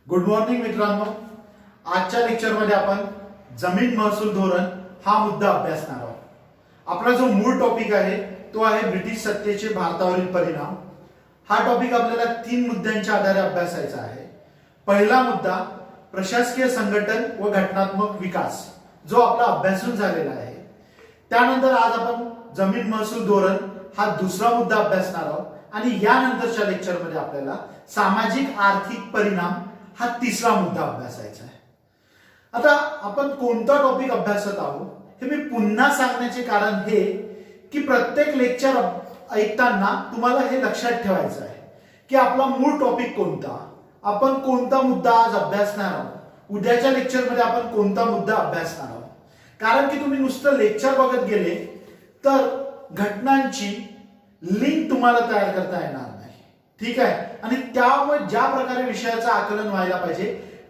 Good morning मित्रांनो. आजच्या लेक्चरमध्ये आपण जमीन महसूल धोरण हा मुद्दा अभ्यासणार आहोत. आपला जो मूळ टॉपिक आहे तो आहे ब्रिटिश सत्तेचे भारतावरील परिणाम. हा टॉपिक आपल्याला 3 मुद्द्यांच्या आधारे अभ्यासायचा आहे. पहिला मुद्दा प्रशासकीय संघटन व घटनात्मक विकास, जो आपला अभ्यासून झालेला आहे. त्यानंतर आज आपण जमीन महसूल धोरण हा दुसरा मुद्दा अभ्यासणार आहोत आणि यानंतरच्या लेक्चरमध्ये आपल्याला सामाजिक आर्थिक परिणाम हा तिसरा मुद्दा अभ्यासायचा आहे. आता आपण कोणता टॉपिक अभ्यासत आहोत हे मी पुन्हा सांगण्याचे कारण हे की प्रत्येक लेक्चर ऐकताना तुम्हाला हे लक्षात ठेवायचं आहे की आपला मूळ टॉपिक कोणता, आपण कोणता मुद्दा आज अभ्यासणार आहोत, उद्याच्या लेक्चरमध्ये आपण कोणता मुद्दा अभ्यासणार आहोत. कारण की तुम्ही नुसतं लेक्चर बघत गेले तर घटनांची लिंक तुम्हाला तयार करता येणार नाही. ठीक आहे. आणि त्यामुळे ज्या प्रकारे विषयाचं आकलन व्हायला पाहिजे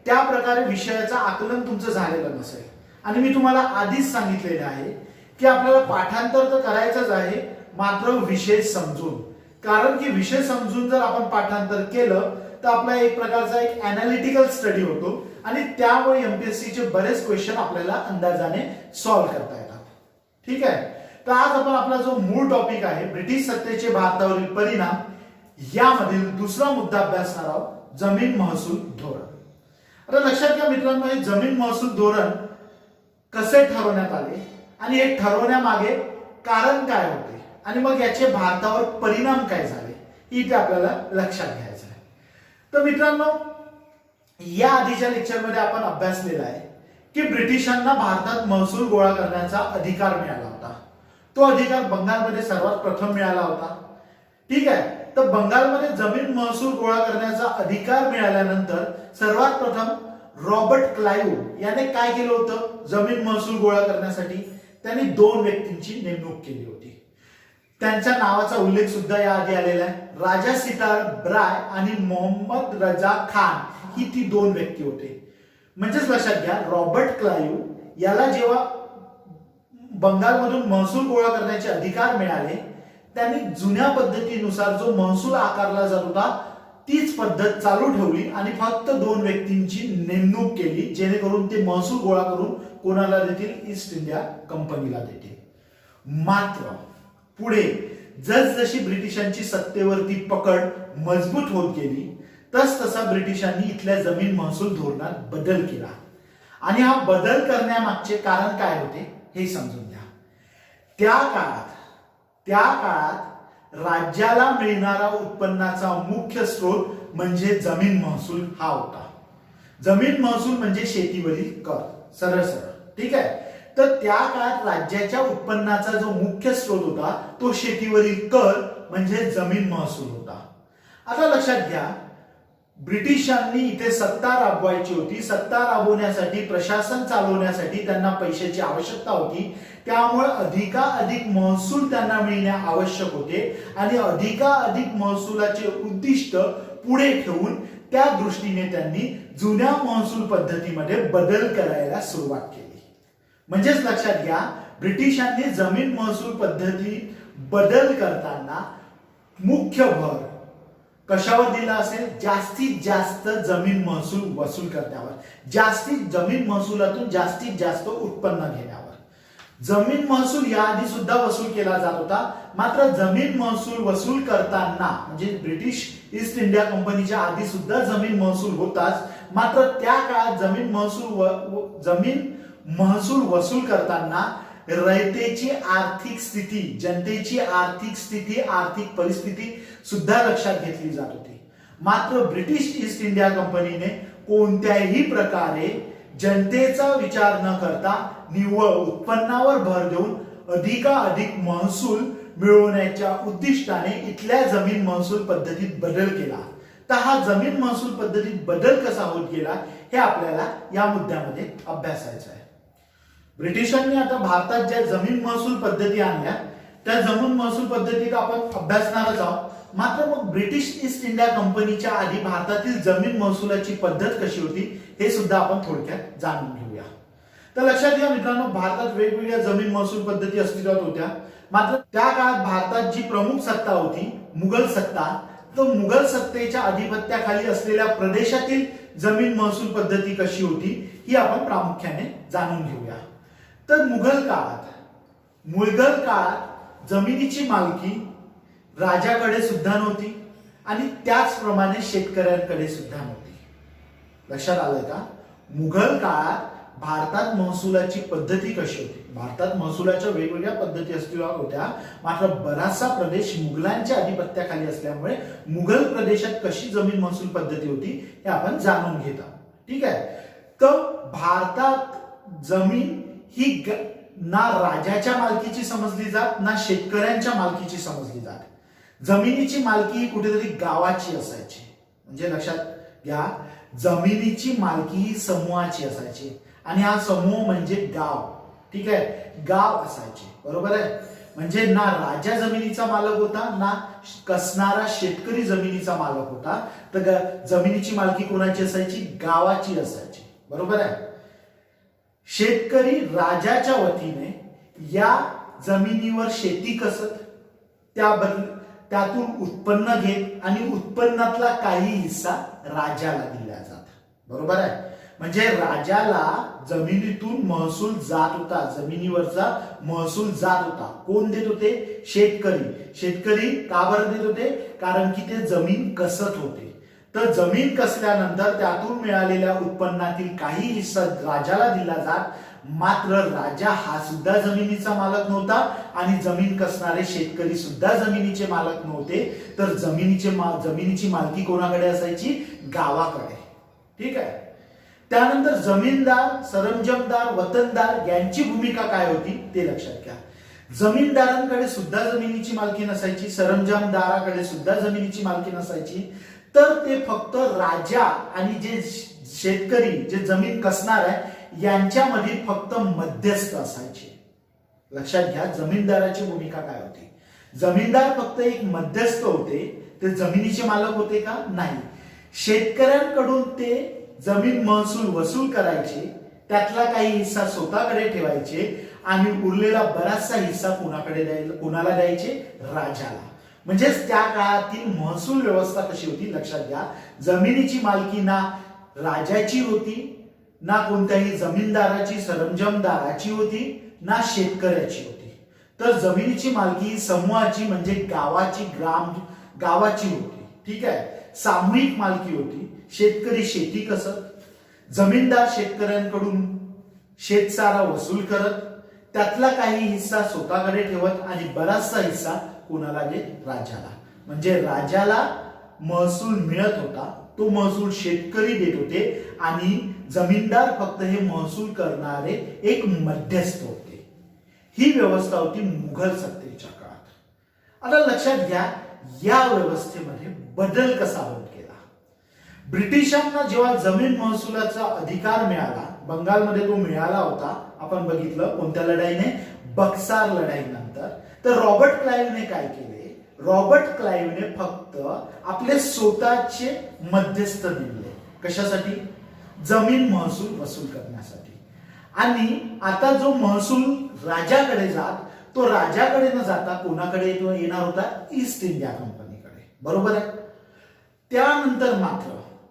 त्या प्रकारे विषयाचं आकलन तुमचं झालेलं नसेल. आणि मी तुम्हाला आधीच सांगितलेलं आहे की आपल्याला पाठांतर तर करायचंच आहे, मात्र विषय समजून. कारण की विषय समजून जर आपण पाठांतर केलं तर आपला एक प्रकारचा एक अनालिटिकल स्टडी होतो आणि त्यामुळे एमपीएससी चे बरेच क्वेश्चन आपल्याला अंदाजाने सॉल्व्ह करता येतात. ठीक आहे. तर आज आपण आपला जो मूळ टॉपिक आहे ब्रिटिश सत्तेचे भारतावरील परिणाम यामधील दुसरा मुद्दा अभ्यासणार आहोत, जमीन महसूल धोरण. आता लक्षात घ्या मित्रांनो, हे जमीन महसूल धोरण कसे ठरवण्यात आले आणि हे ठरवण्यामागे कारण काय होते आणि मग याचे भारतावर परिणाम काय झाले इथे आपल्याला लक्षात घ्यायचं आहे. तर मित्रांनो, या आधीच्या लेक्चरमध्ये आपण अभ्यासलेला आहे की ब्रिटिशांना भारतात महसूल गोळा करण्याचा अधिकार मिळाला होता. तो अधिकार बंगालमध्ये सर्वात प्रथम मिळाला होता. ठीक आहे. तर बंगालमध्ये जमीन महसूल गोळा करण्याचा अधिकार मिळाल्यानंतर सर्वात प्रथम रॉबर्ट क्लाइव्ह याने काय केलं होतं, जमीन महसूल गोळा करण्यासाठी त्यांनी 2 व्यक्तींची नेमणूक केली होती. त्यांच्या नावाचा उल्लेख सुद्धा या आधी आलेला आहे. राजा सितार ब्राय आणि मोहम्मद रजा खान ही ती 2 व्यक्ती होते. म्हणजेच लक्षात घ्या, रॉबर्ट क्लाइव्ह याला जेव्हा बंगालमधून महसूल गोळा करण्याचे अधिकार मिळाले त्यांनी जुन्या पद्धतीनुसार जो महसूल आकारला जात होता तीच पद्धत चालू ठेवली आणि फक्त 2 व्यक्तींची नेमणूक केली, जेणेकरून ते महसूल गोळा करून कोणाला देतील, ईस्ट इंडिया कंपनीला देतील. मात्र पुढे जसजशी ब्रिटिशांची सत्तेवरती पकड मजबूत होत गेली तसतसा ब्रिटिशांनी इथल्या जमीन महसूल धोरणात बदल केला. आणि हा बदल करण्यामागचे कारण काय होते हे समजून घ्या. त्या काळात राज्याला मिळणारा उत्पन्नाचा मुख्य स्रोत म्हणजे जमीन महसूल हा होता. जमीन महसूल म्हणजे शेतीवरील कर, सरळ सरळ. ठीक आहे. तर त्या काळात राज्याच्या उत्पन्नाचा जो मुख्य स्रोत होता तो शेतीवरील कर म्हणजे जमीन महसूल होता. आता लक्षात घ्या, ब्रिटिशांनी इथे सत्ता राबवायची होती. सत्ता राबवण्यासाठी, प्रशासन चालवण्यासाठी त्यांना पैशाची आवश्यकता होती. त्यामुळे अधिकाधिक महसूल त्यांना मिळणे आवश्यक होते आणि अधिकाधिक महसुलाचे उद्दिष्ट पुढे ठेवून त्या दृष्टीने त्यांनी जुन्या महसूल पद्धतीमध्ये बदल करायला सुरुवात केली. म्हणजेच लक्षात घ्या, ब्रिटिशांनी जमीन महसूल पद्धती बदल करताना मुख्य भर कशावर दिला असेल, जास्तीत जास्त जमीन महसूल वसूल करण्यावर, जास्तीत जमीन महसुलातून जास्तीत जास्त उत्पन्न घेण्यावर. जमीन महसूल याआधी सुद्धा वसूल केला जात होता, मात्र जमीन महसूल वसूल करताना म्हणजे ब्रिटिश ईस्ट इंडिया कंपनीच्या आधी सुद्धा जमीन महसूल होताच, मात्र त्या काळात जमीन महसूल वसूल करताना रयतेची आर्थिक स्थिती, जनतेची आर्थिक स्थिती, आर्थिक परिस्थिती सुद्धा लक्षात घेतली जात होती. मात्र ब्रिटिश ईस्ट इंडिया कंपनीने कोणत्याही प्रकारे जनतेचा विचार न करता निव्वळ उत्पन्नावर भर देऊन अधिकाधिक महसूल मिळवण्याच्या उद्दिष्टाने इथल्या जमीन महसूल पद्धतीत बदल केला. तर हा जमीन महसूल पद्धतीत बदल कसा होत गेला हे आपल्याला या मुद्द्यामध्ये अभ्यासायचं आहे. ब्रिटिशांनी आता भारतात ज्या जमीन महसूल पद्धती आणल्या त्या जमीन महसूल पद्धतीत आपण अभ्यासणारच आहोत. मात्र मग ब्रिटिश ईस्ट इंडिया कंपनीच्या आधी भारतातील जमीन महसुलाची पद्धत कशी होती हे सुद्धा आपण थोडक्यात जाणून घेऊया. तर लक्षात घ्या मित्रांनो, भारतात वेगवेगळ्या जमीन महसूल पद्धती अस्तित्वात होत्या. मात्र त्या काळात भारतात जी प्रमुख सत्ता होती मुघल सत्ता, तर मुघल सत्तेच्या अधिपत्याखाली असलेल्या प्रदेशातील जमीन महसूल पद्धती कशी होती ही आपण प्रामुख्याने जाणून घेऊया. तर मुघल काळात जमिनीची मालकी राजाकडे सुद्धा नव्हती आणि त्याचप्रमाणे शेतकऱ्यांकडे सुद्धा नव्हती. लक्षात आलं का? मुघल काळात भारतात महसुलाची पद्धती कशी होती? भारतात महसुलाच्या वेगवेगळ्या पद्धती अस्तित्वात होत्या, मात्र बराचसा प्रदेश मुघलांच्या अधिपत्याखाली असल्यामुळे मुघल प्रदेशात कशी जमीन महसूल पद्धती होती हे आपण जाणून घेत आहोत. ठीक आहे. तर भारतात जमीन ही ना राजाच्या मालकीची समजली जात ना शेतकऱ्यांच्या मालकीची समजली जात. जमिनीची मालकी ही कुठेतरी गावाची असायची. म्हणजे लक्षात घ्या, जमिनीची मालकी ही समूहाची असायची आणि हा समूह म्हणजे गाव. ठीक आहे, गाव असायचे. बरोबर आहे. म्हणजे ना राजा जमिनीचा मालक होता ना कसणारा शेतकरी जमिनीचा मालक होता. तर जमिनीची मालकी कोणाची असायची? गावाची असायची. बरोबर आहे. शेतकरी राजाच्या वतीने या जमिनीवर शेती कसत, त्यातून उत्पन्न घेत आणि उत्पन्नातला काही हिस्सा राजाला दिला जात. बरोबर आहे. म्हणजे राजाला जमिनीतून महसूल जात होता, जमिनीवरचा महसूल जात होता. कोण देत होते? शेतकरी का बरं देत होते? कारण की ते जमीन कसत होते. तर जमीन कसल्यानंतर त्यातून मिळालेल्या उत्पन्नातील काही हिस्सा राजाला दिला जात. मात्र राजा हा सुद्धा जमिनीचा मालक नव्हता आणि जमीन कसणारे शेतकरी सुद्धा जमिनीचे मालक नव्हते. तर जमिनीची मालकी कोणाकडे असायची? गावाकडे. ठीक आहे. त्यानंतर जमीनदार, सरंजामदार, वतनदार यांची भूमिका काय होती ते लक्षात घ्या. जमीनदारांकडे सुद्धा जमिनीची मालकी नसायची, सरंजामदाराकडे सुद्धा जमिनीची मालकी नसायची. तर ते फक्त राजा आणि जे शेतकरी, जे जमीन कसणार आहे यांच्यामध्ये फक्त मध्यस्थ असायचे. लक्षात घ्या, जमीनदाराची भूमिका काय होती. जमीनदार फक्त एक मध्यस्थ होते. ते जमिनीचे मालक होते का? नाही. शेतकऱ्यांकडून ते जमीन महसूल वसूल करायचे, त्यातला काही हिस्सा स्वतःकडे ठेवायचे आणि उरलेला बराचसा हिस्सा कोणाला द्यायचे? राजाला. म्हणजेच त्या काळातील महसूल व्यवस्था कशी होती लक्षात घ्या. जमिनीची मालकी ना राजाची होती, ना कोणत्याही जमीनदाराची, सरंजामदाराची होती, ना शेतकऱ्याची होती. तर जमिनीची मालकी समूहाची म्हणजे गावाची होती. ठीक आहे. सामूहिक मालकी होती. शेतकरी शेती कसत, जमीनदार शेतकऱ्यांकडून शेतसारा वसूल करत, त्यातला काही हिस्सा स्वतःकडे ठेवत आणि बराचसा हिस्सा कोणाला देत? राजाला. म्हणजे राजाला महसूल मिळत होता, तो महसूल शेतकरी देत होते आणि जमीनदार फक्त हे महसूल करणारे एक मध्यस्थ होते. ही व्यवस्था होती मुघल सत्तेच्या काळात. आता लक्षात घ्या, या व्यवस्थेमध्ये बदल कसा होत गेला. ब्रिटिशांना जेव्हा जमीन महसुलाचा अधिकार मिळाला, बंगालमध्ये तो मिळाला होता, आपण बघितलं कोणत्या लढाईने? बक्सार लढाईनंतर. तर रॉबर्ट क्लाइव्हने काय केले? रॉबर्ट क्लाइव्हने फक्त आपले स्वतःचे मध्यस्थ नेमले. कशासाठी? जमीन महसूल वसूल करण्यासाठी. आणि आता जो महसूल राजाकडे जात, तो राजाकडे न जाता कोणाकडे येणार होता? ईस्ट इंडिया कंपनीकडे. बरोबर आहे. त्यानंतर मात्र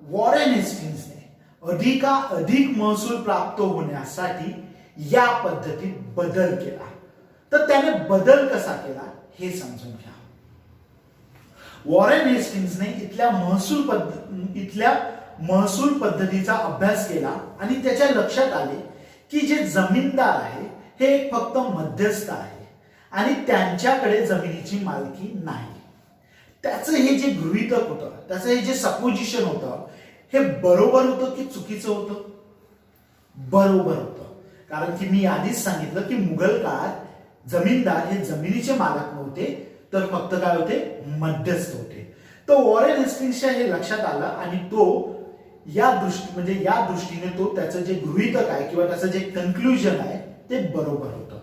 वॉरेन हेस्टिंग्सने अधिक महसूल प्राप्त होण्यासाठी या पद्धतीत बदल केला. तर त्याने बदल कसा केला हे समजून घ्या. वॉरेन हेस्टिंग्सने इथल्या महसूल पद्धतीचा अभ्यास केला आणि त्याच्या लक्षात आले की जे जमीनदार आहे हे एक फक्त मध्यस्थ आहे आणि त्यांच्याकडे जमिनीची मालकी नाही. त्याचं हे जे गृहीतक होतं, त्याचं हे जे सपोजिशन होतं, हे बरोबर होतं की चुकीचं होतं? बरोबर होतं. कारण की मी आधीच सांगितलं की मुघल काळात जमीनदार हे जमिनीचे मालक नव्हते, तर फक्त काय होते? मध्यस्थ होते. तर वॉरेन हेस्टिंग्सच्या हे लक्षात आलं आणि तो या दृष्टीने तो त्याचं जे गृहीतक आहे किंवा त्याचं जे कन्क्लुजन आहे ते बरोबर होतं.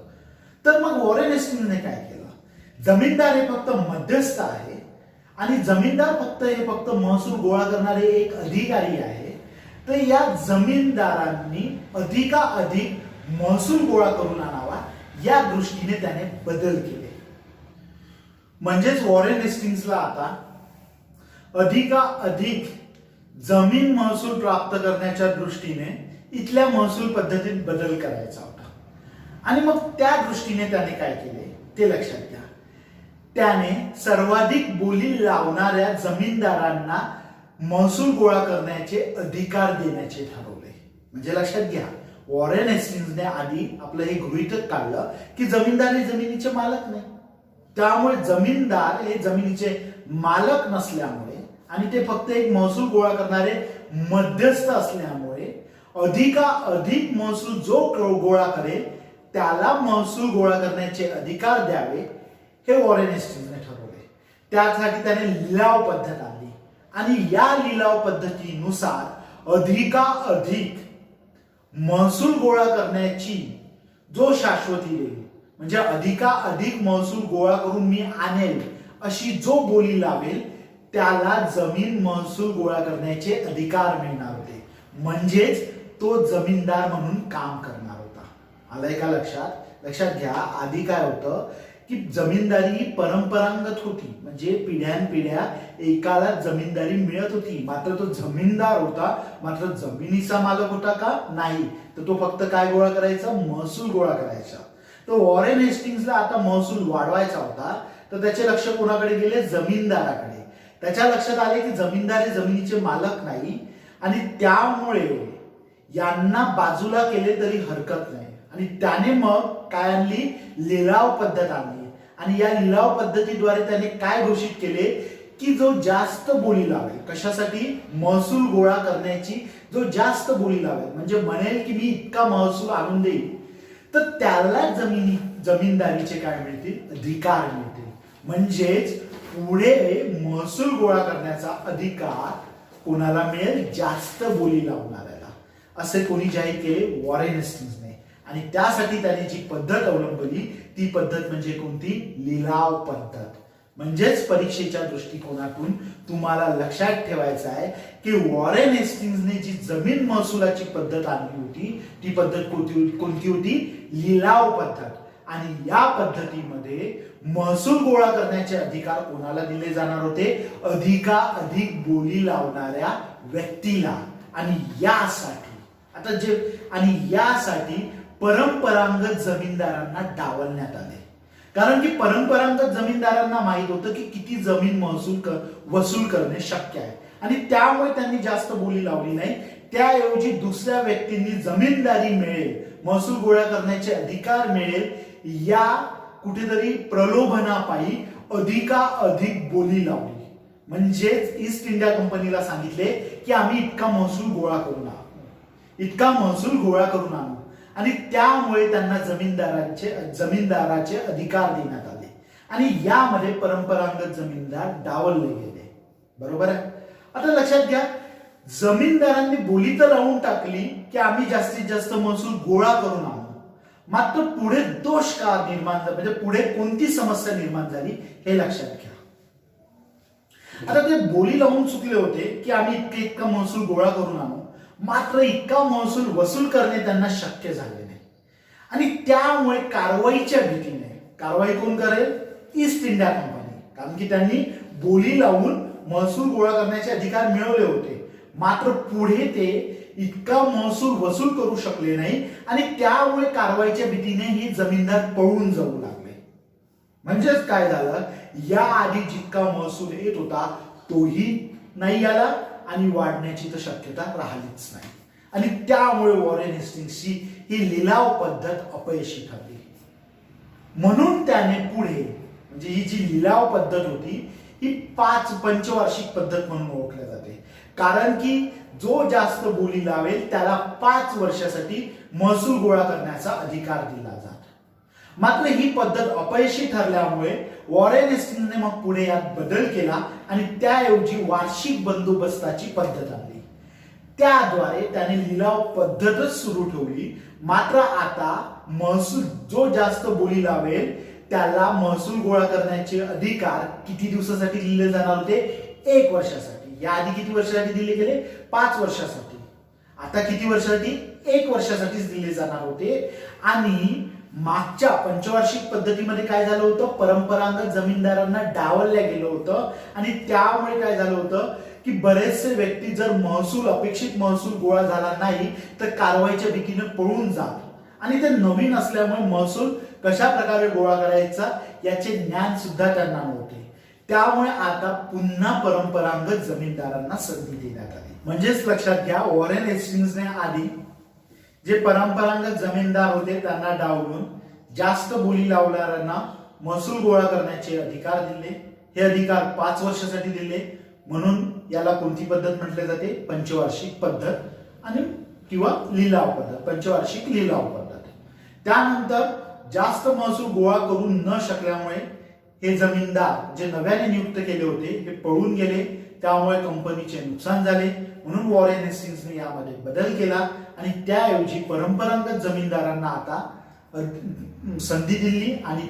तर मग वॉरेन हेस्टिंग्सने काय केलं? जमीनदार हे फक्त मध्यस्थ आहे आणि जमीनदार फक्त महसूल गोळा करणारे एक अधिकारी आहे. तर या जमीनदारांनी अधिकाधिक महसूल गोळा करून आणावा या दृष्टीने त्याने बदल केले. म्हणजेच वॉरेन हेस्टिंग्सला आता अधिकाधिक जमीन महसूल प्राप्त करण्याच्या दृष्टीने इथल्या महसूल पद्धतीत बदल करायचा होता. आणि मग त्या दृष्टीने त्याने काय केले ते लक्षात घ्या. त्याने सर्वाधिक बोली लावणाऱ्या जमीनदारांना महसूल गोळा करण्याचे अधिकार देण्याचे ठरवले. म्हणजे लक्षात घ्या, वॉरेन हेस्टिंग्सने आधी आपलं हे गृहीतक काढलं की जमीनदार हे जमिनीचे मालक नाही. त्यामुळे जमीनदार हे जमिनीचे मालक नसल्यामुळे आणि ते फक्त एक महसूल गोळा करणारे मध्यस्थ असल्यामुळे अधिक महसूल जो गोळा करेल त्याला महसूल गोळा करण्याचे अधिकार द्यावे हे वॉरेन हेस्टिंग्सने ठरवले. त्यासाठी त्याने लिलाव पद्धत आणली आणि या लिलाव पद्धतीनुसार अधिक महसूल गोळा करण्याची जो शाश्वती देईल, म्हणजे अधिक महसूल गोळा करून मी आणेल अशी जो बोली लावेल त्याला जमीन महसूल गोळा करण्याचे अधिकार मिळणार होते. म्हणजेच तो जमीनदार म्हणून काम करणार होता. आलंय का लक्षात? लक्षात घ्या, आधी काय होतं की जमीनदारी ही परंपरागत होती. म्हणजे पिढ्यानपिढ्या एकाला जमीनदारी मिळत होती. मात्र तो जमीनदार होता, मात्र जमिनीचा मालक होता का? नाही. तर तो फक्त काय गोळा करायचा? महसूल गोळा करायचा. तो वॉरेन हेस्टिंग्सला आता महसूल वाढवायचा होता, तर त्याचे लक्ष कोणाकडे गेले? जमीनदाराकडे. त्याच्या लक्षात आले की जमीनदार हे जमिनीचे मालक नाही आणि त्यामुळे यांना बाजूला केले तरी हरकत नाही. आणि त्याने मग काय आणली? लिलाव पद्धत आणली. आणि या लिलाव पद्धतीद्वारे त्याने काय घोषित केले की जो जास्त बोली लावेल, कशासाठी? महसूल गोळा करण्याची जो जास्त बोली लावेल, म्हणजे म्हणेल की मी इतका महसूल आणून देईल, तर त्याला जमीनदारीचे काय मिळतील? अधिकार मिळतील. म्हणजेच पुढे महसूल गोळा करण्याचा अधिकार कोणाला मिळेल? जास्त बोली लावणाऱ्याला. असे कोणी जाहीर केले? वॉरेन हेस्टिंग्सने. आणि त्यासाठी त्याने जी पद्धत अवलंबली ती पद्धत म्हणजे कोणती? लिलाव पद्धत. म्हणजेच परीक्षेच्या दृष्टिकोनातून तुम्हाला लक्षात ठेवायचं आहे की वॉरेन हेस्टिंग्सने जी जमीन महसुलाची पद्धत आणली होती ती पद्धत कोणती होती? लिलाव पद्धत. आणि या पद्धतीमध्ये महसूल गोळा करण्याचे अधिकार कोणाला दिले जाणार होते? अधिक बोली लावणाऱ्या व्यक्तीला. आणि यासाठी परंपरागत जमीनदारांना डावलण्यात आले. कारण की परंपरागत जमीनदारांना माहित होतं की किती जमीन महसूल वसूल करणे शक्य आहे आणि त्यामुळे त्यांनी जास्त बोली लावली नाही. त्याऐवजी दुसऱ्या व्यक्तींनी जमीनदारी मिळेल, महसूल गोळा करण्याचे अधिकार मिळेल या कुठेतरी प्रलोभनापायी अधिक बोली लावली. म्हणजेच ईस्ट इंडिया कंपनीला सांगितले की आम्ही इतका महसूल गोळा करून आणू आणि त्यामुळे त्यांना जमीनदाराचे अधिकार देण्यात आले आणि यामध्ये परंपरागत जमीनदार डावलले गेले. बरोबर आहे? आता लक्षात घ्या, जमीनदारांनी बोली तर लावून टाकली की आम्ही जास्तीत जास्त महसूल गोळा करून आणू, मात्र पुढे दोष का निर्माण झाला, म्हणजे पुढे कोणती समस्या निर्माण झाली हे लक्षात घ्या. आता ते बोली लावून चुकले होते की आम्ही इतका महसूल गोळा करून आणू, मात्र इतका महसूल वसूल करणे त्यांना शक्य झाले नाही. आणि त्यामुळे कारवाईच्या भीतीने, कारवाई कोण करेल? East India company. कारण की त्यांनी बोली लावून महसूल गोळा करण्याचे अधिकार मिळवले होते, मात्र पुढे ते इतका महसूल वसूल करू शकले नाही आणि त्यामुळे कारवाईच्या भीतीने ही जमीनदार पळून जाऊ लागले. म्हणजेच काय झालं, या आधी जितका महसूल येत होता तोही नाही आला आणि वाढण्याची तर शक्यता राहिलीच नाही. आणि त्यामुळे वॉरेन हेस्टिंग्सची ही लिलाव पद्धत अपयशी ठरली. म्हणून त्याने पुढे, म्हणजे ही जी लिलाव पद्धत होती ही पंचवार्षिक पद्धत म्हणून ओळखली जाते. कारण की जो जास्त बोली लावेल त्याला 5 वर्षासाठी महसूल गोळा करण्याचा अधिकार दिला जातो. मात्र ही पद्धत अपयशी ठरल्यामुळे वॉरेन हेस्टिंग्सने मग पुढे यात बदल केला आणि त्याऐवजी वार्षिक बंदोबस्ताची पद्धत आणली. त्याद्वारे त्याने लिलाव पद्धतच सुरू ठेवली. मात्र आता महसूल जो जास्त बोली लावेल त्याला महसूल गोळा करण्याचे अधिकार किती दिवसासाठी दिले जाणार होते? 1 वर्षासाठी. याआधी किती वर्षासाठी दिले गेले? 5 वर्षासाठी. आता किती वर्षासाठी? 1 वर्षासाठीच दिले जाणार होते. आणि मागच्या पंचवार्षिक पद्धतीमध्ये काय झालं होतं, परंपरागत जमीनदारांना डावलल्या गेलं होतं आणि त्यामुळे काय झालं होतं की बरेचसे व्यक्ती जर महसूल अपेक्षित महसूल गोळा झाला नाही तर कारवाईच्या भीतीने पळून जात आणि ते नवीन असल्यामुळे महसूल कशा प्रकारे गोळा करायचा याचे ज्ञान सुद्धा त्यांना नव्हते. त्यामुळे आता पुन्हा परंपरागत जमीनदारांना संधी देण्यात आली. म्हणजेच लक्षात घ्या, वॉरेन हेस्टिंग्सने आधी जे परंपरागत जमीनदार होते त्यांना डावलून जास्त बोली लावणाऱ्यांना महसूल गोळा करण्याचे अधिकार दिले. हे अधिकार 5 वर्षासाठी दिले. म्हणून याला कोणती पद्धत म्हटली जाते, पंचवार्षिक पद्धत आणि किंवा लिलाव पद्धत, पंचवार्षिक लिलाव पद्धत. त्यानंतर जास्त महसूल गोळा करू न शकल्यामुळे हे जमीनदार जे नव्याने नियुक्त केले होते हे पळून गेले. त्यामुळे कंपनीचे नुकसान झाले. म्हणून वॉरेन हेस्टिंग्सने यामध्ये बदल केला आणि त्याऐवजी परंपरागत जमीनदारांना आता संधी दिली आणि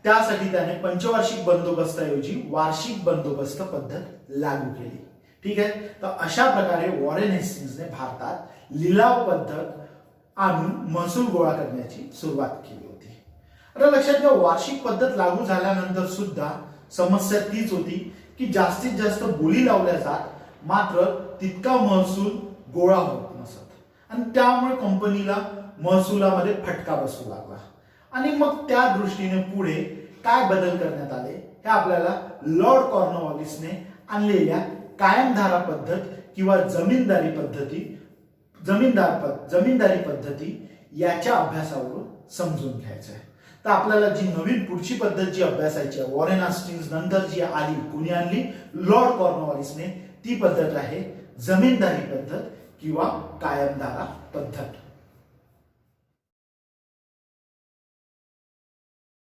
त्यासाठी त्याने पंचवार्षिक बंदोबस्ताऐवजी वार्षिक बंदोबस्त पद्धत लागू केली. ठीक आहे. तर अशा प्रकारे वॉरेन हेस्टिंग्सने भारतात लिलाव पद्धत आणून महसूल गोळा करण्याची सुरुवात केली होती. आता लक्षात घ्या, वार्षिक पद्धत लागू झाल्यानंतर सुद्धा समस्या तीच होती की जास्तीत जास्त बोली लावल्या जात, मात्र तितका महसूल गोळा होत नसत आणि त्यामुळे कंपनीला महसुलामध्ये फटका बसू लागला. आणि मग त्या दृष्टीने पुढे काय बदल करण्यात आले हे आपल्याला लॉर्ड कॉर्नवॉलिसने आणलेल्या कायमधारा पद्धत किंवा जमीनदारी पद्धती याच्या अभ्यासावरून समजून घ्यायचं आहे. तर आपल्याला जी नवीन पुढची पद्धत जी अभ्यासायची आहे, वॉरेन हेस्टिंग्स नंतर जी आली, कुणी आणली, लॉर्ड कॉर्नवॉलिसने, ती पद्धत आहे जमीनदारी पद्धत किंवा कायमधारा पद्धत.